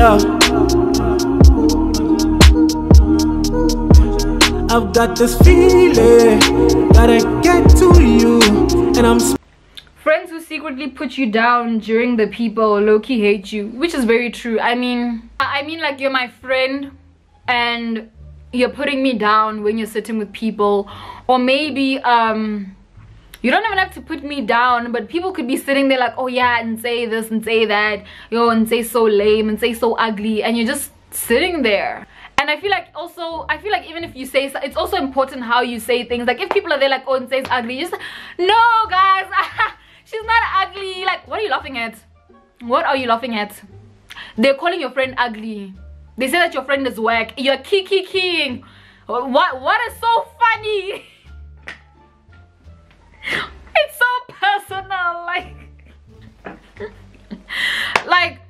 Yeah. I've got this feeling that I get to you, and I'm friends who secretly put you down during the people low-key hate you, which is very true. I mean like, you're my friend and you're putting me down when you're sitting with people, or maybe you don't even have to put me down, but people could be sitting there like, oh yeah, and say this and say that, yo, and say so lame and say so ugly, and you're just sitting there. And I feel like even if you say, it's also important how you say things. Like, if people are there like, oh, and say it's ugly, just, no guys, she's not ugly. Like, what are you laughing at? What are you laughing at? They're calling your friend ugly. They say that your friend is whack. You're kicking. What is so funny? It's so personal. Like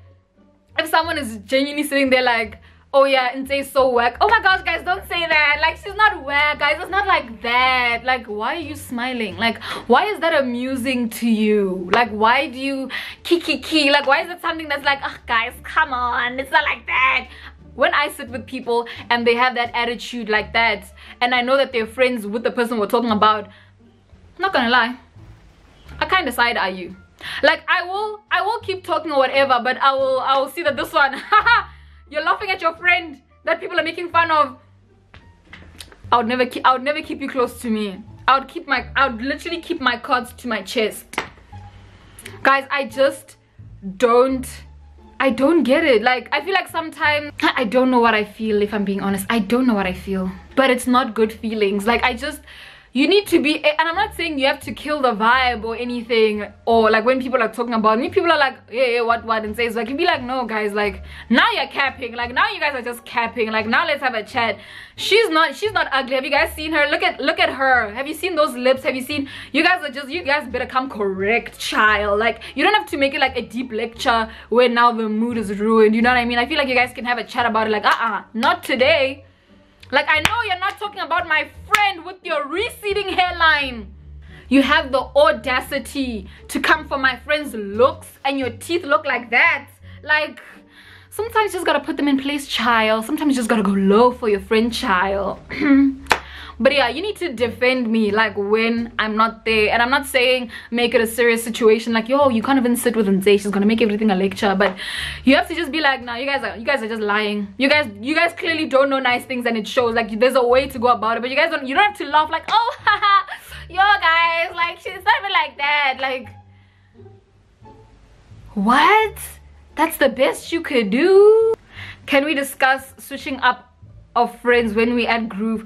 if someone is genuinely sitting there like, oh yeah, and say so whack. Oh my gosh, guys, don't say that. Like, she's not whack, guys. It's not like that. Like, why are you smiling? Like, why is that amusing to you? Like, why do you kiki? Like, why is it something that's like, oh guys, come on, it's not like that. When I sit with people and they have that attitude like that, and I know that they're friends with the person we're talking about, I'm not gonna lie, I kind of side eye you. Like, I will keep talking or whatever, but I will see that this one, you're laughing at your friend that people are making fun of. I would never keep you close to me. I would literally keep my cards to my chest. Guys, I don't get it. Like, I feel like sometimes I don't know what I feel, if I'm being honest. I don't know what I feel, but it's not good feelings. Like, you need to be, and I'm not saying you have to kill the vibe or anything, or like when people are talking about me, people are like, yeah, what, and says like, you'd be like, no guys, like, now you're capping, like, now you guys are just capping, like, now let's have a chat. She's not ugly. Have you guys seen her? Look at her. Have you seen those lips? Have you seen, you guys better come correct, child. Like, you don't have to make it like a deep lecture where now the mood is ruined, you know what I mean? I feel like you guys can have a chat about it, like, not today. Like, I know you're not talking about my friend with your receding hairline. You have the audacity to come for my friend's looks and your teeth look like that. Like, sometimes you just gotta put them in place, child. Sometimes you just gotta go low for your friend, child. But yeah, you need to defend me like when I'm not there. And I'm not saying make it a serious situation like, yo, you can't even sit with Ntsei, she's gonna make everything a lecture. But you have to just be like, nah, you guys are just lying. You guys clearly don't know nice things, and it shows. Like, there's a way to go about it, but you don't have to laugh like, oh, haha, yo guys, like, she's not even like that. Like, what? That's the best you could do? Can we discuss switching up of friends when we add groove?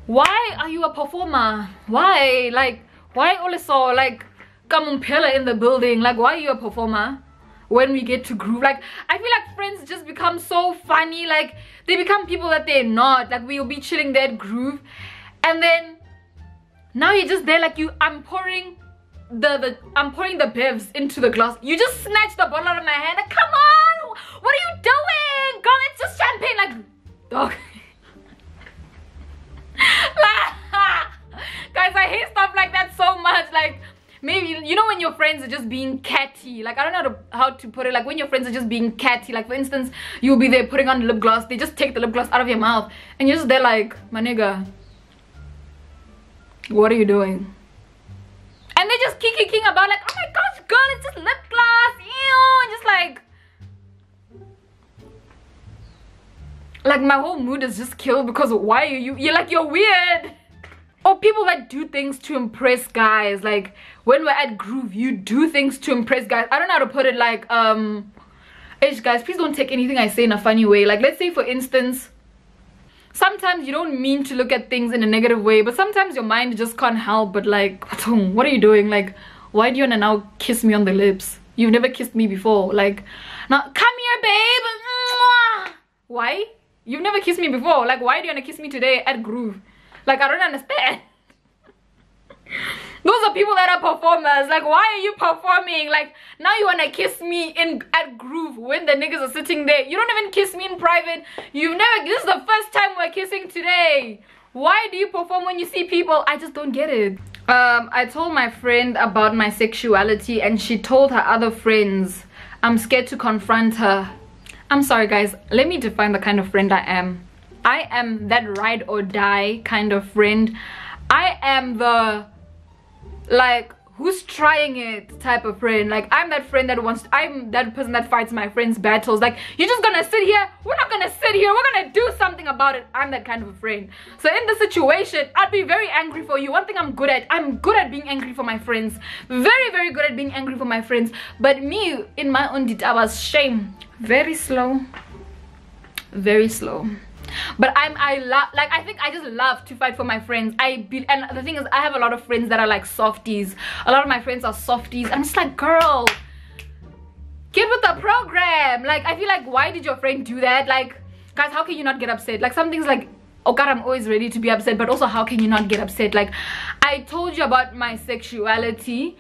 Why are you a performer? Why? Like, why also like kamumpela in the building? Like, why are you a performer when we get to groove? Like, I feel like friends just become so funny. Like, they become people that they're not. Like, we'll be chilling there at groove, and then now you're just there like, I'm pouring the bevs into the glass. You just snatched the bottle out of my hand. Like, come on, what are you doing, girl? It's just champagne. Like, dog. Guys, I hate stuff like that so much. Like, maybe, you know, when your friends are just being catty, like, I don't know how to put it, like when your friends are just being catty, like, for instance, you'll be there putting on lip gloss, they just take the lip gloss out of your mouth, and you're just there like, my nigga, what are you doing? And they just kicking about like, oh my gosh, girl, it's just lip gloss, ew, and just like my whole mood is just killed, because why are you're weird. Or people that do things to impress guys. Like, when we're at groove, you do things to impress guys. I don't know how to put it. Like, guys, please don't take anything I say in a funny way. Like, let's say for instance, sometimes you don't mean to look at things in a negative way, but sometimes your mind just can't help but like, what are you doing? Like, why do you wanna now kiss me on the lips? You've never kissed me before. Like, now come here, babe. Why? You've never kissed me before. Like, why do you wanna kiss me today at groove? Like, I don't understand. Those are people that are performers. Like, why are you performing? Like, now you wanna kiss me at groove when the niggas are sitting there. You don't even kiss me in private. This is the first time we're kissing today. Why do you perform when you see people? I just don't get it. I told my friend about my sexuality, and she told her other friends I'm scared to confront her. I'm sorry guys, let me define the kind of friend I am. I am that ride or die kind of friend. I am the like who's trying it type of friend. Like I'm that friend that I'm that person that fights my friends' battles. Like, you're just gonna sit here? We're not gonna sit here, we're gonna do something about it. I'm that kind of a friend. So in this situation, I'd be very angry for you. One thing I'm good at being angry for my friends. Very, very good at being angry for my friends. But me, in my own was shame. Very slow. Very slow. But I think I just love to fight for my friends. And the thing is, I have a lot of friends that are like softies. A lot of my friends are softies. I'm just like, girl, get with the program. Like, I feel like, why did your friend do that? Like, guys, how can you not get upset? Like, some things like, oh god, I'm always ready to be upset, but also how can you not get upset? Like, I told you about my sexuality.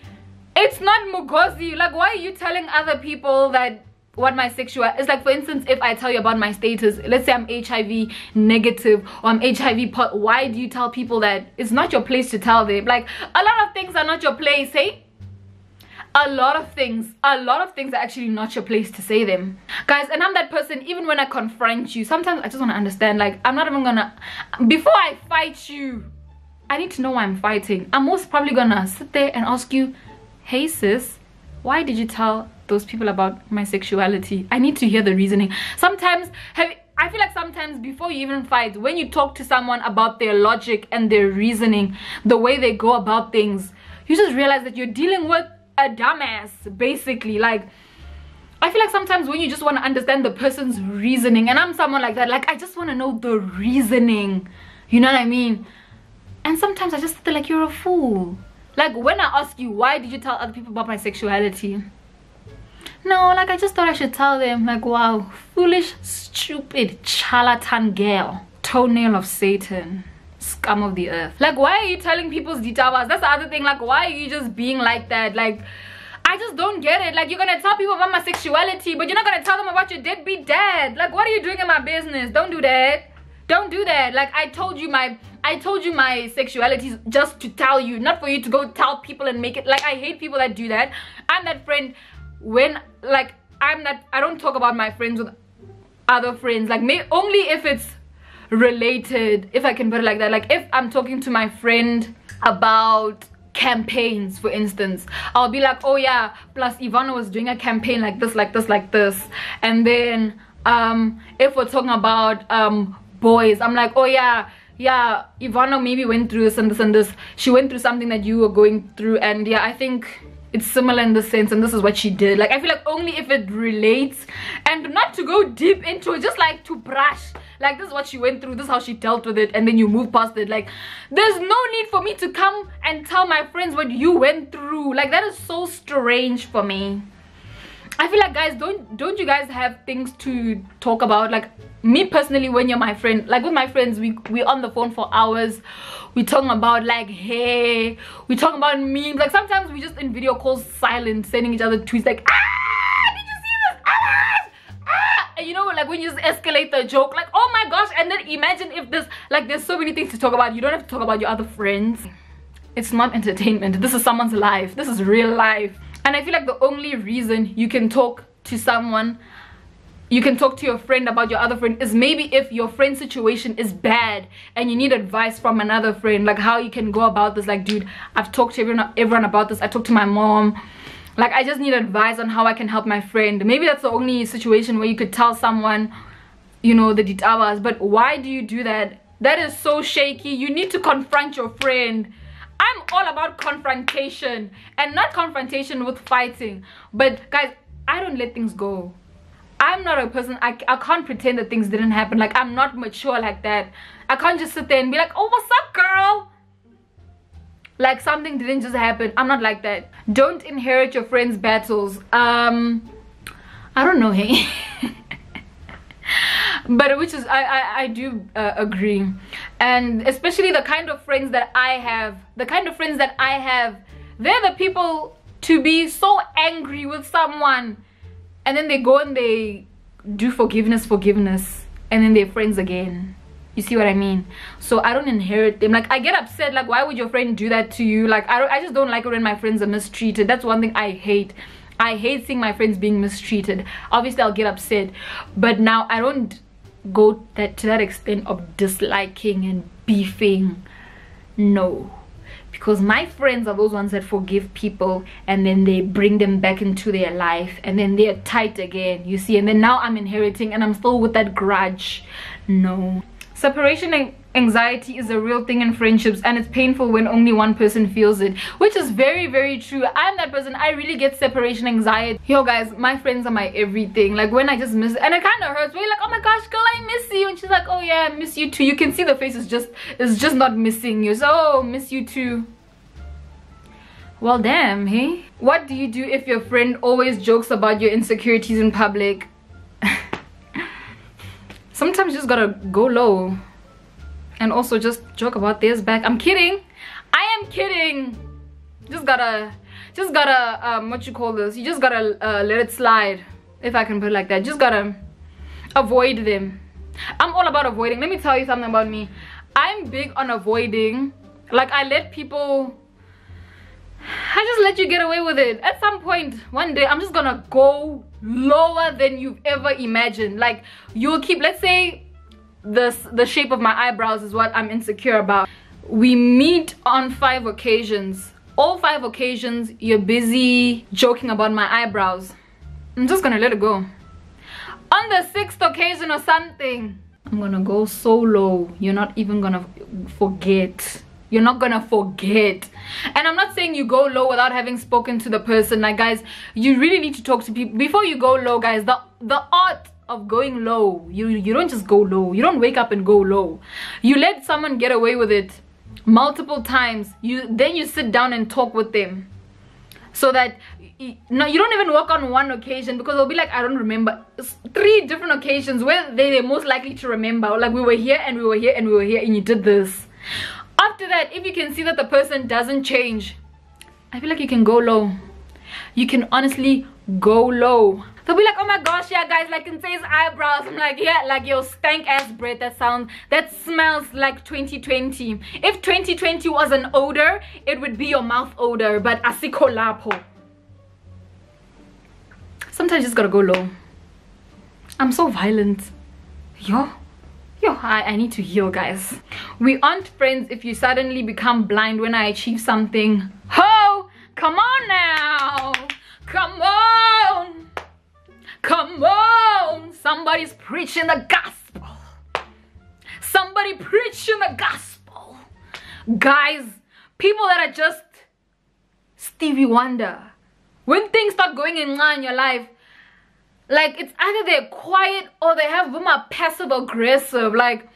It's not Mugozi. Like, why are you telling other people that what my sexual is? Like, for instance, if I tell you about my status, let's say I'm HIV negative or I'm HIV pot, why do you tell people that? It's not your place to tell them. Like, a lot of things are not your place, hey? A lot of things are actually not your place to say them, guys. And I'm that person, even when I confront you, sometimes I just want to understand. Like, I'm not even gonna, before I fight you, I need to know why I'm fighting. I'm most probably gonna sit there and ask you, hey sis, why did you tell those people about my sexuality? I need to hear the reasoning. Sometimes I feel like sometimes before you even fight, when you talk to someone about their logic and their reasoning, the way they go about things, you just realize that you're dealing with a dumbass, basically. Like, I feel like sometimes when you just want to understand the person's reasoning, and I'm someone like that, like, I just want to know the reasoning, you know what I mean? And sometimes I just feel like you're a fool. Like, when I ask you, why did you tell other people about my sexuality? No, like, I just thought I should tell them. Like, wow, foolish, stupid, charlatan girl, toenail of Satan, scum of the earth. Like, why are you telling people's details? That's the other thing. Like, why are you just being like that? Like, I just don't get it. Like, you're gonna tell people about my sexuality, but you're not gonna tell them about your deadbeat dad. Like, what are you doing in my business? Don't do that. Don't do that. Like, I told you my sexuality is just to tell you, not for you to go tell people and make it. Like, I hate people that do that. I'm that friend when, like, I don't talk about my friends with other friends. Like, only if it's related, if I can put it like that. Like, if I'm talking to my friend about campaigns, for instance, I'll be like, oh yeah, plus Ivana was doing a campaign like this, like this, like this. And then if we're talking about boys, I'm like, oh yeah, Ivana maybe went through this and this and this. She went through something that you were going through, and yeah, I think it's similar in this sense, and this is what she did. Like, I feel like only if it relates, and not to go deep into it, just like to brush, like, this is what she went through, this is how she dealt with it, and then you move past it. Like, there's no need for me to come and tell my friends what you went through. Like, that is so strange for me. I feel like, guys, don't you guys have things to talk about? Like, me personally, when you're my friend, like with my friends, we're on the phone for hours. We're talking about like hair, we're talking about memes. Like, sometimes we just in video calls silent, sending each other tweets like, ah, did you see this? And you know, like, when you just escalate the joke, like, oh my gosh. And then imagine if there's so many things to talk about. You don't have to talk about your other friends. It's not entertainment. This is someone's life. This is real life. And I feel like the only reason you can talk to someone, you can talk to your friend about your other friend, is maybe if your friend's situation is bad and you need advice from another friend, like how you can go about this. Like, dude, I've talked to everyone about this. I talked to my mom. Like, I just need advice on how I can help my friend. Maybe that's the only situation where you could tell someone, you know, the details. But why do you do that? That is so shaky. You need to confront your friend. I'm all about confrontation, and not confrontation with fighting. But guys, I don't let things go. I'm not a person, I can't pretend that things didn't happen. Like, I'm not mature like that. I can't just sit there and be like, oh, what's up, girl? Like, something didn't just happen. I'm not like that. Don't inherit your friends' battles. I don't know, hey. But which is, I do agree. And especially the kind of friends that I have, they're the people to be so angry with someone, and then they go and they do forgiveness, and then they're friends again. You see what I mean? So I don't inherit them. Like, I get upset, like, why would your friend do that to you? Like, I just don't like it when my friends are mistreated. That's one thing I hate. I hate seeing my friends being mistreated. Obviously I'll get upset, but now I don't go to that extent of disliking and beefing. No, because my friends are those ones that forgive people and then they bring them back into their life and then they're tight again, you see, and then now I'm inheriting and I'm still with that grudge. No. Separation anxiety is a real thing in friendships, and it's painful when only one person feels it, which is very, very true. I'm that person. I really get separation anxiety. Yo guys, my friends are my everything. Like when I just miss, and it kind of hurts when you're like, oh my gosh girl, I miss you, and she's like, oh yeah, I miss you too. You can see the face is just not missing you. So, oh, miss you too. Well damn, hey. What do you do if your friend always jokes about your insecurities in public? Sometimes you just gotta go low and also just joke about theirs back. I'm kidding. I am kidding. Just gotta what you call this, you just gotta let it slide, if I can put it like that. Just gotta avoid them. I'm all about avoiding. Let me tell you something about me. I'm big on avoiding. Like I just let you get away with it. At some point one day I'm just gonna go lower than you've ever imagined. Like you'll keep, let's say the shape of my eyebrows is what I'm insecure about. We meet on 5 occasions. All 5 occasions you're busy joking about my eyebrows. I'm just gonna let it go. On the 6th occasion or something, I'm gonna go so low you're not even gonna forget. You're not gonna forget. And I'm not saying you go low without having spoken to the person. Like guys, you really need to talk to people before you go low, guys. The art of going low, you don't just go low. You don't wake up and go low. You let someone get away with it multiple times. Then you sit down and talk with them, so that you don't even work on one occasion, because they'll be like, I don't remember. It's 3 different occasions where they're most likely to remember. Like we were here and we were here and we were here and you did this. After that, if you can see that the person doesn't change, I feel like you can go low. You can honestly go low. They'll be like, oh my gosh, yeah guys, like Ntsei's eyebrows. I'm like, yeah, like your stank ass breath that smells like 2020. If 2020 was an odor, it would be your mouth odor, but asiko lapo. Sometimes you just gotta go low. I'm so violent. Yo, I need to heal, guys. We aren't friends if you suddenly become blind when I achieve something. Ho! Come on now! Come on! Come on! Somebody's preaching the gospel. Somebody preaching the gospel. Guys, people that are just Stevie Wonder. When things start going in your life, like it's either they're quiet or they have a passive aggressive. Like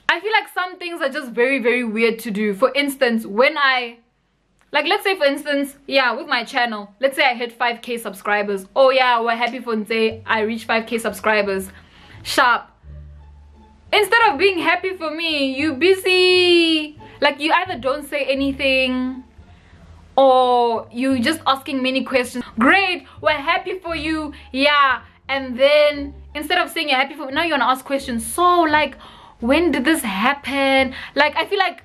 I feel like some things are just very, very weird to do. For instance, when let's say for instance, yeah, with my channel, let's say I hit 5k subscribers. Oh yeah, we're happy for Ntsei, I reached 5k subscribers. Sharp. Instead of being happy for me, you busy. Like you either don't say anything or you just asking many questions. Great, we're happy for you, yeah. And then instead of saying you're happy for me, now you want to ask questions. So like, when did this happen? Like I feel like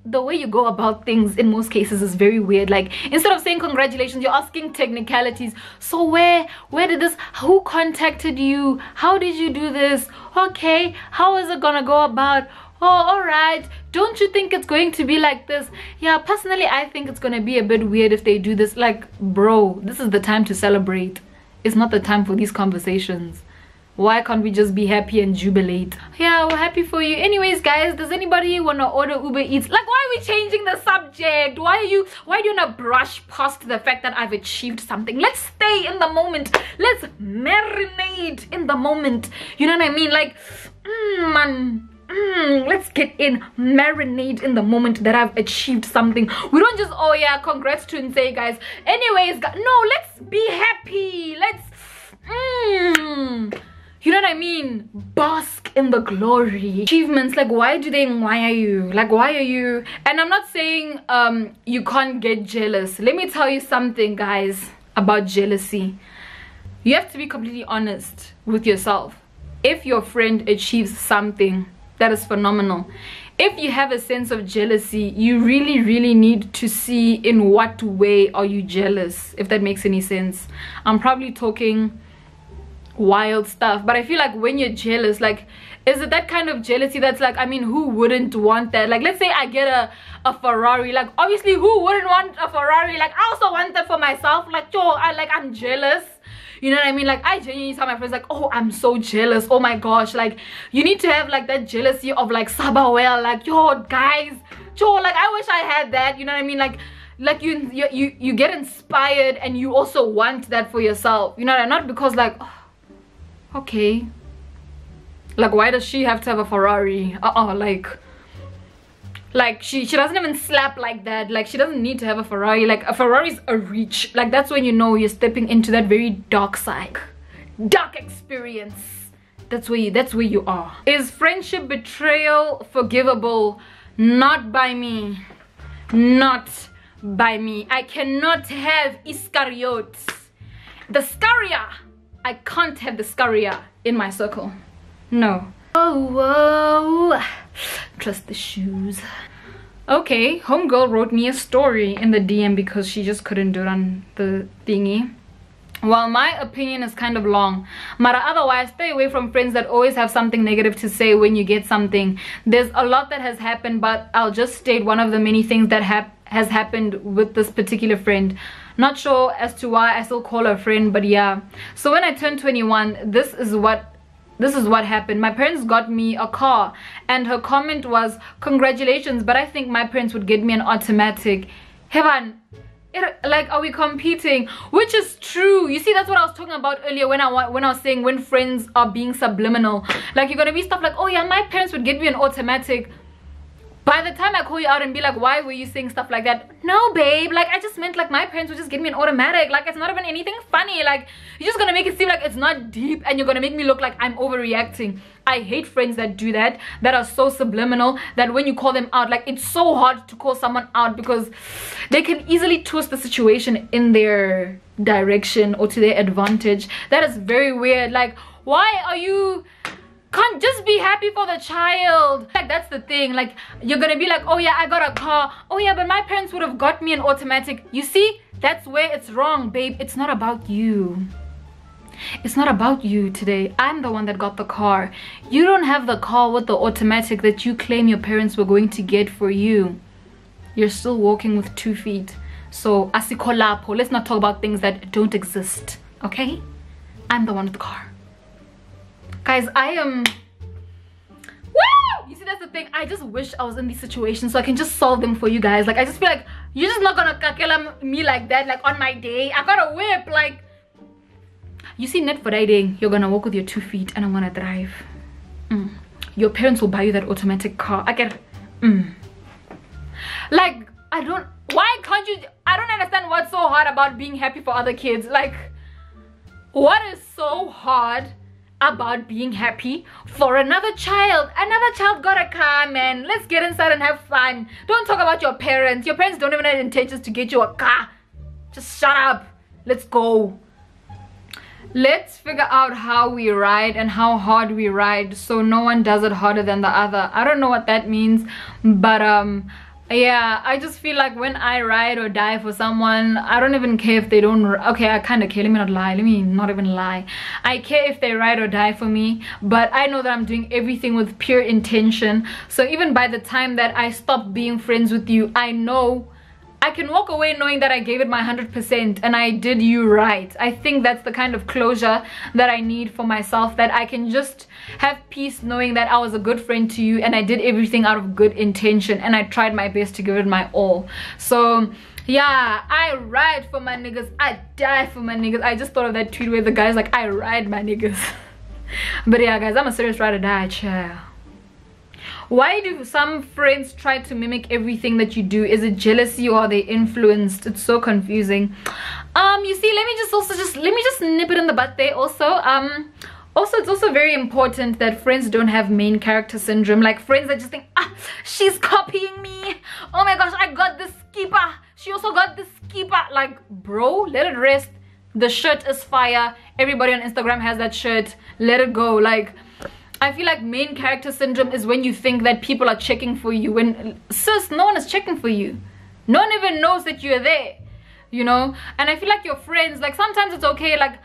the way you go about things in most cases is very weird. Like instead of saying congratulations, you're asking technicalities. So where did this, who contacted you, how did you do this, okay, how is it gonna go about, oh all right, don't you think it's going to be like this? Yeah, personally I think it's gonna be a bit weird if they do this. Like bro, this is the time to celebrate. It's not the time for these conversations. Why can't we just be happy and jubilate? Yeah, we're happy for you. Anyways guys, does anybody want to order Uber Eats? Like why are we changing the subject? Why do you want to brush past the fact that I've achieved something? Let's stay in the moment. Let's marinate in the moment. You know what I mean? Like man, let's get in, marinate in the moment that I've achieved something. We don't just, oh yeah, congrats to Ntsei guys. Anyways, no, let's be happy. Let's you know what I mean? Bask in the glory. Achievements, like why are you? Like why are you? And I'm not saying you can't get jealous. Let me tell you something guys about jealousy. You have to be completely honest with yourself. If your friend achieves something that is phenomenal, if you have a sense of jealousy, you really need to see in what way are you jealous, if that makes any sense. I'm probably talking wild stuff, but I feel like when you're jealous, like, is it that kind of jealousy that's like, I mean, who wouldn't want that? Like, let's say I get a Ferrari, like, obviously who wouldn't want a Ferrari? Like, I also want that for myself. Like, yo, I'm jealous. You know what I mean? Like, I genuinely tell my friends, like, oh, I'm so jealous. Oh my gosh. Like, you need to have like that jealousy of like Sabawell. Like, yo, guys, yo, like, I wish I had that. You know what I mean? Like you get inspired and you also want that for yourself. You know, not because like, oh, okay, like, why does she have to have a Ferrari? Like she doesn't even slap like that. Like, she doesn't need to have a Ferrari. Like, a Ferrari's a reach. Like, that's when you know you're stepping into that very dark side, dark experience. That's where you are. Is friendship betrayal forgivable? Not by me. Not by me. I cannot have Iscariotes. The Scaria. I can't have the Scaria in my circle. No. Oh, whoa. Trust the shoes. Okay, homegirl wrote me a story in the DM because she just couldn't do it on the thingy. Well, my opinion is kind of long, but otherwise, stay away from friends that always have something negative to say when you get something. There's a lot that has happened, but I'll just state one of the many things that has happened with this particular friend. Not sure as to why I still call her a friend, but yeah. So when I turned 21, this is what happened. My parents got me a car and her comment was, congratulations, but I think my parents would get me an automatic. Heaven, like, are we competing? Which is true. You see, that's what I was talking about earlier when I was saying when friends are being subliminal. Like, you're gonna be stuff like, oh yeah, my parents would get me an automatic. By the time I call you out and be like, why were you saying stuff like that? No, babe, like, I just meant like my parents would just give me an automatic. Like, it's not even anything funny. Like, you're just gonna make it seem like it's not deep and you're gonna make me look like I'm overreacting. I hate friends that do that, that are so subliminal, that when you call them out, like, it's so hard to call someone out because they can easily twist the situation in their direction or to their advantage. That is very weird. Like, why are you... Can't just be happy for the child? Like, that's the thing. Like, you're gonna be like, oh yeah, I got a car. Oh yeah, but my parents would have got me an automatic. You see, that's where it's wrong, babe. It's not about you. It's not about you today. I'm the one that got the car. You don't have the car with the automatic that you claim your parents were going to get for you. You're still walking with 2 feet. So, asikolapo. Let's not talk about things that don't exist. Okay? I'm the one with the car. Guys, I am... Woo! You see, that's the thing. I just wish I was in these situations so I can just solve them for you guys. Like, I just feel like you're just not gonna kakela me like that, like, on my day. I got a whip, like... You see, net for riding, you're gonna walk with your 2 feet and I'm gonna drive. Your parents will buy you that automatic car. I get... Like, I don't... Why can't you... I don't understand what's so hard about being happy for other kids. Like, what is so hard about being happy for another child? Another child got a car, man. Let's get inside and have fun. Don't talk about your parents. Your parents don't even have intentions to get you a car. Just shut up. Let's go. Let's figure out how we ride and how hard we ride so no one does it harder than the other. I don't know what that means, but yeah, I just feel like when I ride or die for someone, I don't even care if they don't... Okay, I kind of care. Let me not lie. Let me not even lie. I care if they ride or die for me, but I know that I'm doing everything with pure intention. So even by the time that I stop being friends with you, I know I can walk away knowing that I gave it my 100% and I did you right. I think that's the kind of closure that I need for myself, that I can just have peace knowing that I was a good friend to you and I did everything out of good intention and I tried my best to give it my all. So yeah, I ride for my niggas, I die for my niggas. I just thought of that tweet where the guy's like, I ride my niggas. But yeah, guys, I'm a serious ride or die, chill. Why do some friends try to mimic everything that you do? Is it jealousy or are they influenced? It's so confusing. You see, let me just nip it in the butt there also. Also, it's also very important that friends don't have main character syndrome. Like, friends that just think, ah, she's copying me. Oh my gosh, I got this keeper. She also got this keeper. Like, bro, let it rest. The shirt is fire. Everybody on Instagram has that shirt. Let it go. Like, I feel like main character syndrome is when you think that people are checking for you, when sis, no one is checking for you. No one even knows that you're there, you know. And I feel like your friends, like sometimes it's okay, like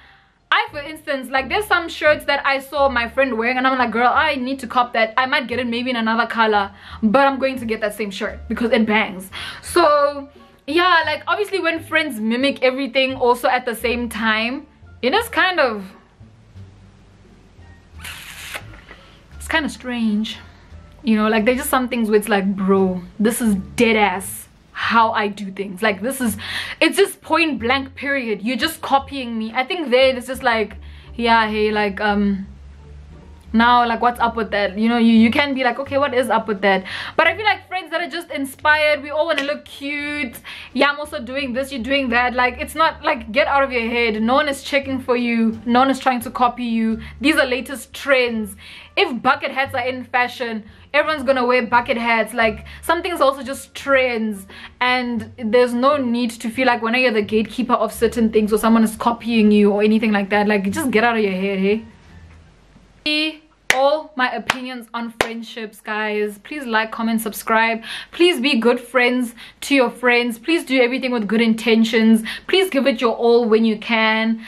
for instance, like there's some shirts that I saw my friend wearing and I'm like, girl, I need to cop that. I might get it maybe in another color, but I'm going to get that same shirt because it bangs. So yeah, like obviously when friends mimic everything also at the same time, it is kind of, it's kind of strange, you know. Like there's just some things where it's like, bro, this is dead ass how I do things. Like this is, it's just point blank period, you're just copying me. I think there it's just like, yeah, hey, like now, like what's up with that, you know. You can be like, okay, what is up with that? But I feel like friends that are just inspired, we all want to look cute. Yeah, I'm also doing this, you're doing that. Like it's not like, get out of your head. No one is checking for you, no one is trying to copy you. These are latest trends. If bucket hats are in fashion, everyone's gonna wear bucket hats. Like something's also just trends, and there's no need to feel like when you're the gatekeeper of certain things or someone is copying you or anything like that. Like just get out of your head, hey. All my opinions on friendships, guys. Please like, comment, subscribe. Please be good friends to your friends. Please do everything with good intentions. Please give it your all when you can.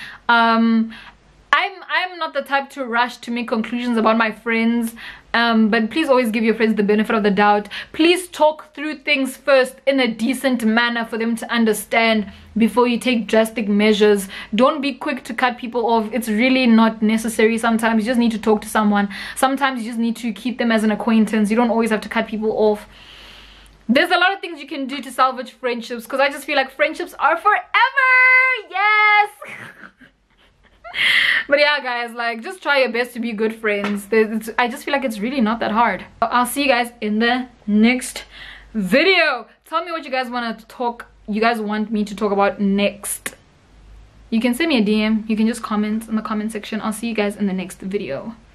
I'm not the type to rush to make conclusions about my friends, but please always give your friends the benefit of the doubt. Please talk through things first in a decent manner for them to understand before you take drastic measures. Don't be quick to cut people off. It's really not necessary. Sometimes you just need to talk to someone. Sometimes you just need to keep them as an acquaintance. You don't always have to cut people off. There's a lot of things you can do to salvage friendships, because I just feel like friendships are forever. Yes. But yeah, guys, like just try your best to be good friends. I just feel like it's really not that hard. I'll see you guys in the next video. Tell me what you guys want me to talk about next. You can send me a DM, you can just comment in the comment section. I'll see you guys in the next video.